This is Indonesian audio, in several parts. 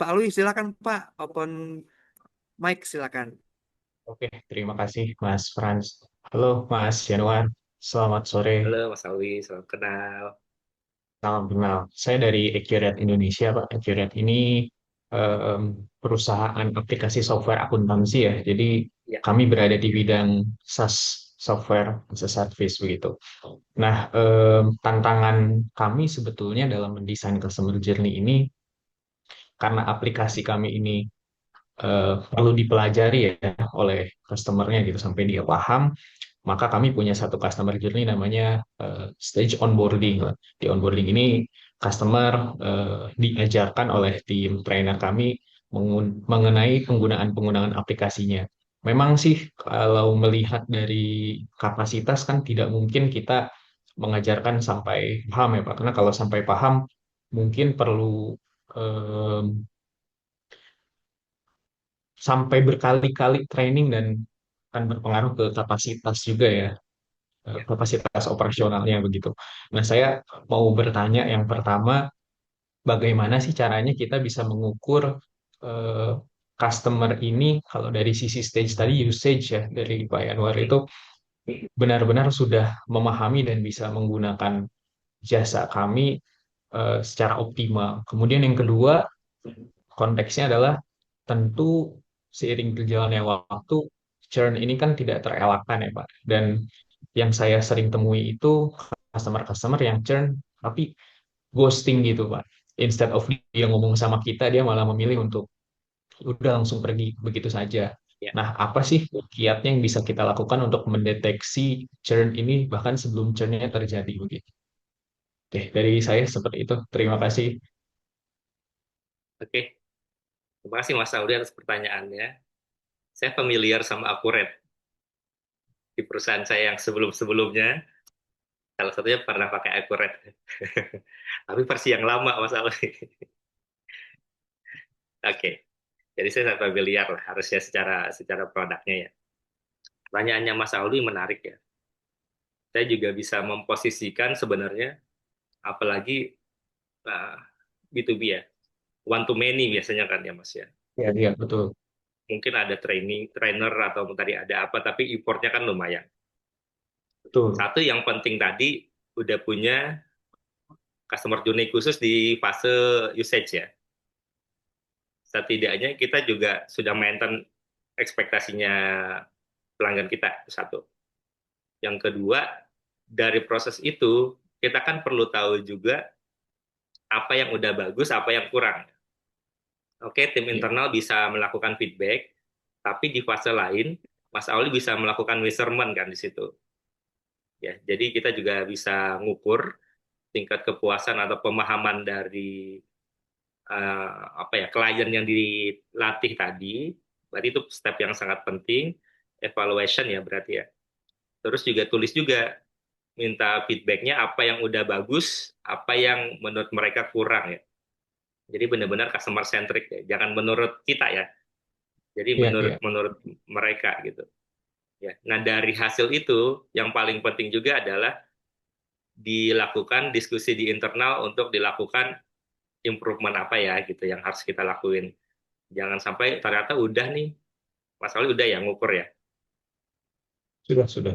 Pak Alwi, silakan Pak, open mic silakan. Oke, terima kasih Mas Frans. Halo Mas Januar, selamat sore, Halo Mas Alwi, salam kenal. salam kenal. Saya dari Accurate Indonesia, Pak. Accurate ini em, perusahaan aplikasi software akuntansi ya. Jadi Ya, kami berada di bidang SaaS, software as a service begitu. Nah, tantangan kami sebetulnya dalam mendesain customer journey ini karena aplikasi kami ini perlu dipelajari ya oleh customernya gitu sampai dia paham. Maka kami punya satu customer journey namanya stage onboarding. Di onboarding ini customer diajarkan oleh tim trainer kami mengenai penggunaan aplikasinya. Memang sih kalau melihat dari kapasitas kan tidak mungkin kita mengajarkan sampai paham ya Pak. Karena kalau sampai paham mungkin perlu em, sampai berkali-kali training dan akan berpengaruh ke kapasitas juga ya, ya, kapasitas operasionalnya begitu. Nah, saya mau bertanya yang pertama, bagaimana sih caranya kita bisa mengukur eh, customer ini kalau dari sisi stage tadi usage ya dari Pak Yanwar hmm, itu benar-benar sudah memahami dan bisa menggunakan jasa kami secara optimal. Kemudian yang kedua, konteksnya adalah tentu seiring berjalannya waktu, churn ini kan tidak terelakkan ya Pak. Dan yang saya sering temui itu customer-customer yang churn tapi ghosting gitu Pak. Instead of dia ngomong sama kita, dia malah memilih untuk udah langsung pergi begitu saja. ya. Nah, apa sih kiatnya yang bisa kita lakukan untuk mendeteksi churn ini bahkan sebelum churnnya terjadi begitu? Oke, dari saya seperti itu. Terima kasih. Oke, terima kasih Mas Alwi atas pertanyaannya. Saya familiar sama Accurate di perusahaan saya yang sebelum-sebelumnya. Salah satunya pernah pakai Accurate. Tapi versi yang lama Mas Alwi. Oke, jadi saya sangat familiar lah harusnya secara secara produknya ya. Pertanyaannya Mas Alwi menarik ya. Saya juga bisa memposisikan sebenarnya, apalagi uh, B2B ya, one to many biasanya kan ya Mas ya. Ya, iya, betul. Mungkin ada trainer atau tadi ada apa, tapi importnya kan lumayan. Betul. Satu yang penting tadi, udah punya customer journey khusus di fase usage ya. Setidaknya kita juga sudah maintain ekspektasinya pelanggan kita, itu satu. Yang kedua, dari proses itu, kita kan perlu tahu juga apa yang udah bagus, apa yang kurang. Oke, tim Ya, internal bisa melakukan feedback, tapi di fase lain, Mas Auli bisa melakukan measurement kan di situ. Ya, jadi kita juga bisa ngukur tingkat kepuasan atau pemahaman dari apa ya klien yang dilatih tadi. Berarti itu step yang sangat penting, evaluation ya berarti ya. Terus juga tulis juga minta feedbacknya apa yang udah bagus, apa yang menurut mereka kurang ya. Jadi benar-benar customer centric ya, jangan menurut kita ya. Jadi iya, menurut iya. menurut mereka gitu. Ya. Nah dari hasil itu yang paling penting juga adalah dilakukan diskusi di internal untuk dilakukan improvement apa ya gitu yang harus kita lakuin. Jangan sampai ternyata udah nih, Mas Ali udah ya ngukur ya. Sudah, sudah.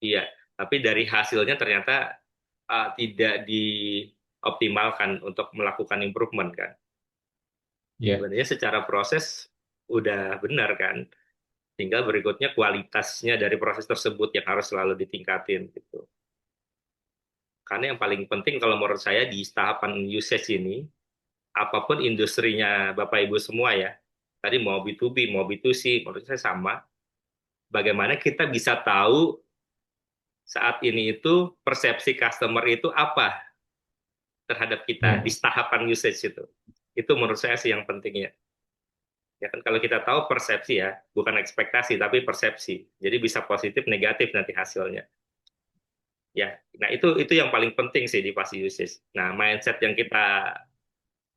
Iya, tapi dari hasilnya ternyata tidak dioptimalkan untuk melakukan improvement kan. Ya, Sebenarnya secara proses udah benar kan. Tinggal berikutnya kualitasnya dari proses tersebut yang harus selalu ditingkatin gitu. Karena yang paling penting kalau menurut saya di tahapan usage ini, apapun industrinya Bapak Ibu semua ya, tadi mau B2B, mau B2C, menurut saya sama. Bagaimana kita bisa tahu saat ini itu persepsi customer itu apa terhadap kita di ya, tahapan usage itu. Itu menurut saya sih yang pentingnya. Ya kan kalau kita tahu persepsi ya, bukan ekspektasi tapi persepsi. Jadi bisa positif negatif nanti hasilnya. Ya, nah itu yang paling penting sih di fase usage. Nah, mindset yang kita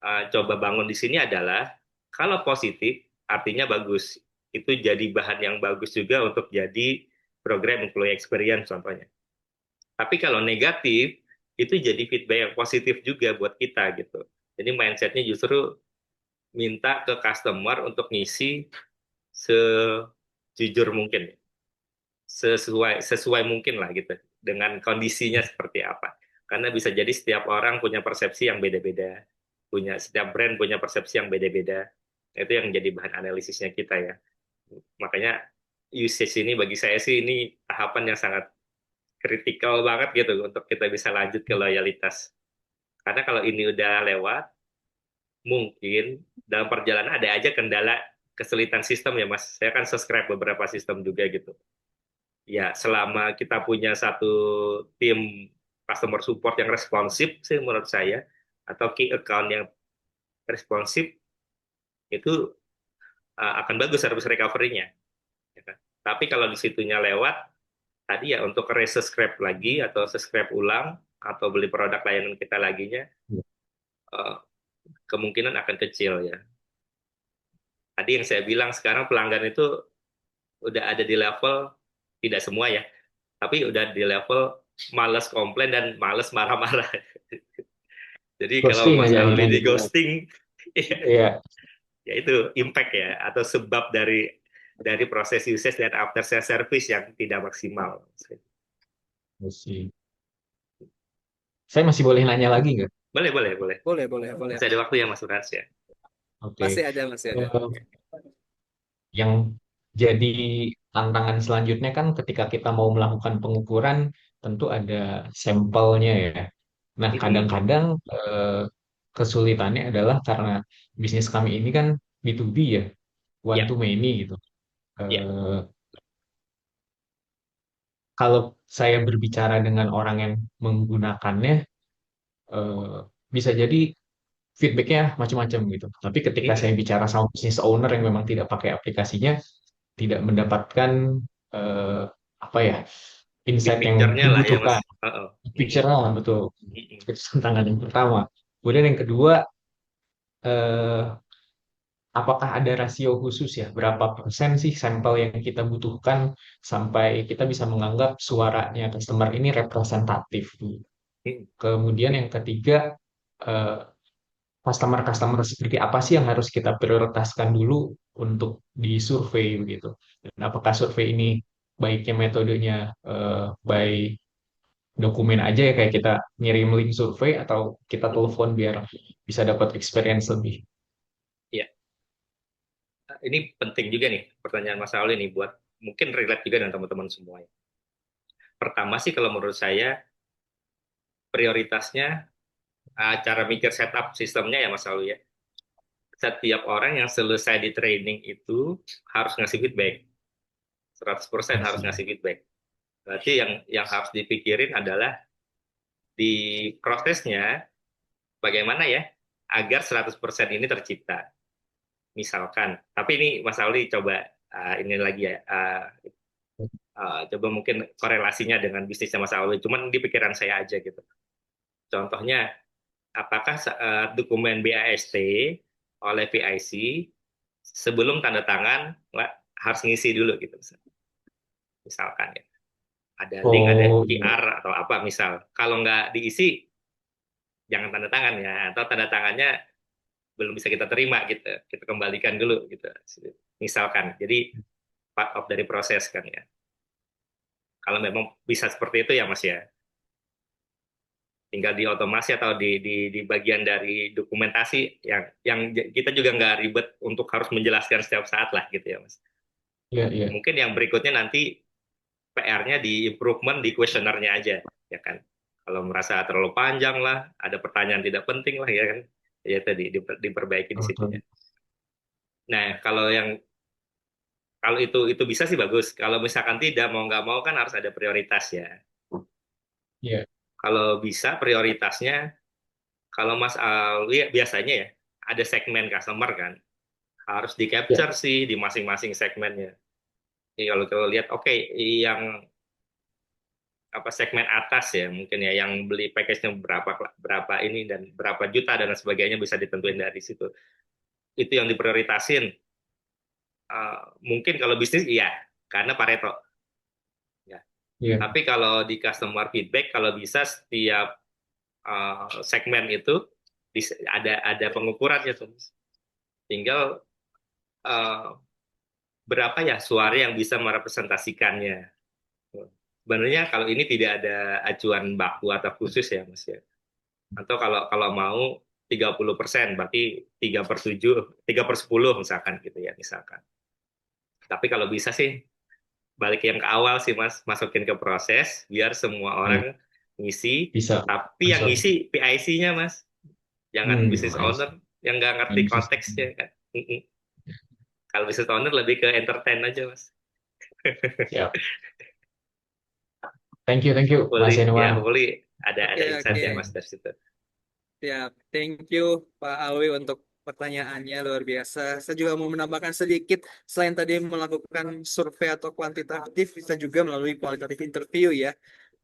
coba bangun di sini adalah kalau positif artinya bagus. Itu jadi bahan yang bagus juga untuk jadi program employee experience contohnya. Tapi kalau negatif itu jadi feedback yang positif juga buat kita gitu. Jadi mindsetnya justru minta ke customer untuk ngisi sejujur mungkin, sesuai sesuai mungkin lah gitu, dengan kondisinya seperti apa. Karena bisa jadi setiap orang punya persepsi yang beda-beda, setiap brand punya persepsi yang beda-beda. Itu yang jadi bahan analisisnya kita ya. Makanya usage ini bagi saya sih ini tahapan yang sangat kritikal banget gitu untuk kita bisa lanjut ke loyalitas. Karena kalau ini udah lewat, mungkin dalam perjalanan ada aja kendala kesulitan sistem ya Mas. Saya kan subscribe beberapa sistem juga gitu. Ya, selama kita punya satu tim customer support yang responsif sih menurut saya, atau key account yang responsif, itu akan bagus service recovery-nya. Ya kan? Tapi kalau di situnya lewat, tadi ya untuk resubscribe lagi atau subscribe ulang atau beli produk layanan kita laginya, eh, kemungkinan akan kecil ya. Tadi yang saya bilang sekarang pelanggan itu udah ada di level, tidak semua ya, tapi udah di level males komplain dan males marah-marah. Jadi kalau Ghosting Mas aja Auli akhirnya di gitu. ghosting, Iya, ya itu impact ya, atau sebab dari proses usage dan after sales service yang tidak maksimal. sih. Saya masih boleh nanya lagi nggak? Boleh, boleh, boleh. Boleh, boleh, boleh. Masih ada waktu ya Mas Frans ya. Oke. Masih ada, masih ada. Yang jadi tantangan selanjutnya kan ketika kita mau melakukan pengukuran, tentu ada sampelnya ya. Nah, Mm-mm. kadang-kadang kesulitannya adalah karena bisnis kami ini kan B2B ya, one Ya, to many gitu. ya. Eh, Kalau saya berbicara dengan orang yang menggunakannya, eh, bisa jadi feedbacknya macam-macam gitu. Tapi ketika saya Mm-mm. bicara sama business owner yang memang tidak pakai aplikasinya, tidak mendapatkan eh, apa ya, Big insight yang picture-nya lah ya Mas. dibutuhkan. Uh-uh. Picture Mm-mm. lah, betul. Mm-mm. Itu tantangan yang pertama. Kemudian yang kedua, eh, apakah ada rasio khusus ya? Berapa persen sih sampel yang kita butuhkan sampai kita bisa menganggap suaranya customer ini representatif? Mm-mm. Kemudian yang ketiga, eh, customer-customer seperti apa sih yang harus kita prioritaskan dulu untuk disurvei begitu? Dan apakah survei ini baiknya metodenya by dokumen aja ya kayak kita ngirim link survei atau kita telepon biar bisa dapat experience lebih? Ya, ini penting juga nih pertanyaan Mas Auli nih buat mungkin relate juga dengan teman-teman semua ya. Pertama sih kalau menurut saya prioritasnya cara mikir setup sistemnya ya Mas Auli ya. Setiap orang yang selesai di training itu harus ngasih feedback. 100% harus Masih. ngasih feedback. Berarti yang harus dipikirin adalah di prosesnya bagaimana ya agar 100% ini tercipta. Misalkan, tapi ini Mas Auli coba ini lagi ya, coba mungkin korelasinya dengan bisnisnya Mas Auli. Cuman di pikiran saya aja gitu. Contohnya, apakah dokumen BAST oleh PIC sebelum tanda tangan harus ngisi dulu gitu misalkan ya, ada link, ada Oh iya, QR atau apa misal, kalau nggak diisi jangan tanda tangan ya, atau tanda tangannya belum bisa kita terima gitu, kita kembalikan dulu gitu misalkan. Jadi part of dari proses kan ya, kalau memang bisa seperti itu ya Mas ya, tinggal di otomasi atau di bagian dari dokumentasi yang kita juga nggak ribet untuk harus menjelaskan setiap saat lah gitu ya Mas. iya, iya. Mungkin yang berikutnya nanti PR-nya di improvement di kuesionernya aja ya kan. Kalau merasa terlalu panjang lah, ada pertanyaan tidak penting lah ya kan, ya tadi diperbaiki di situnya. Betul. Nah kalau itu bisa sih bagus. Kalau misalkan tidak, mau nggak mau kan harus ada prioritas ya. Iya, Kalau bisa prioritasnya, kalau Mas Alwi ya, biasanya ya ada segmen customer kan, harus di iya. capture sih di masing-masing segmennya. Jadi kalau kita lihat, oke, yang apa segmen atas ya mungkin ya yang beli package-nya berapa berapa ini dan berapa juta dan sebagainya bisa ditentuin dari situ. Itu yang diprioritasin. Mungkin kalau bisnis iya karena Pareto ya. Iya. Tapi kalau di customer feedback kalau bisa setiap segmen itu ada pengukurannya tuh. Tinggal eh, berapa ya suara yang bisa merepresentasikannya. Sebenarnya kalau ini tidak ada acuan baku atau khusus ya Mas ya. Atau kalau kalau mau 30%, berarti 3/7, 3/10 misalkan gitu ya, misalkan. Tapi kalau bisa sih, balik yang ke awal sih Mas, masukin ke proses, biar semua Iya, orang ngisi, bisa tapi yang langsung. ngisi PIC-nya Mas. Jangan business I see. owner yang nggak ngerti konteksnya kan. Mm-mm. Kalau business owner lebih ke entertain aja Mas. Siap. Thank you, Mas Hopefully, ya Yanuar. hopefully ada Oke, insight oke. ya Mas dari situ. Siap. Thank you Pak Alwi untuk pertanyaannya luar biasa. Saya juga mau menambahkan sedikit, selain tadi melakukan survei atau kuantitatif, bisa juga melalui kualitatif interview ya.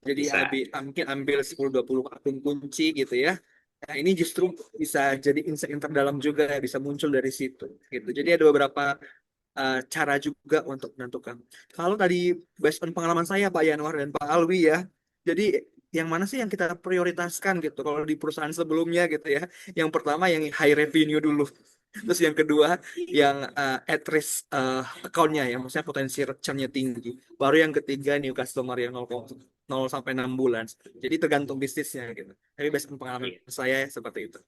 Jadi Bisa. mungkin ambil 10-20 akun kunci gitu ya. Nah, ini justru bisa jadi insight yang terdalam juga, bisa muncul dari situ gitu. Jadi ada beberapa cara juga untuk menentukan. Kalau tadi based on pengalaman saya Pak Yanwar dan Pak Alwi ya, jadi yang mana sih yang kita prioritaskan gitu kalau di perusahaan sebelumnya gitu ya. Yang pertama yang high revenue dulu. Terus yang kedua yang at risk account-nya ya, maksudnya potensi churn-nya tinggi. Baru yang ketiga new customer yang 0 sampai 6 bulan. Jadi tergantung bisnisnya gitu. Tapi based on pengalaman Iya. saya seperti itu.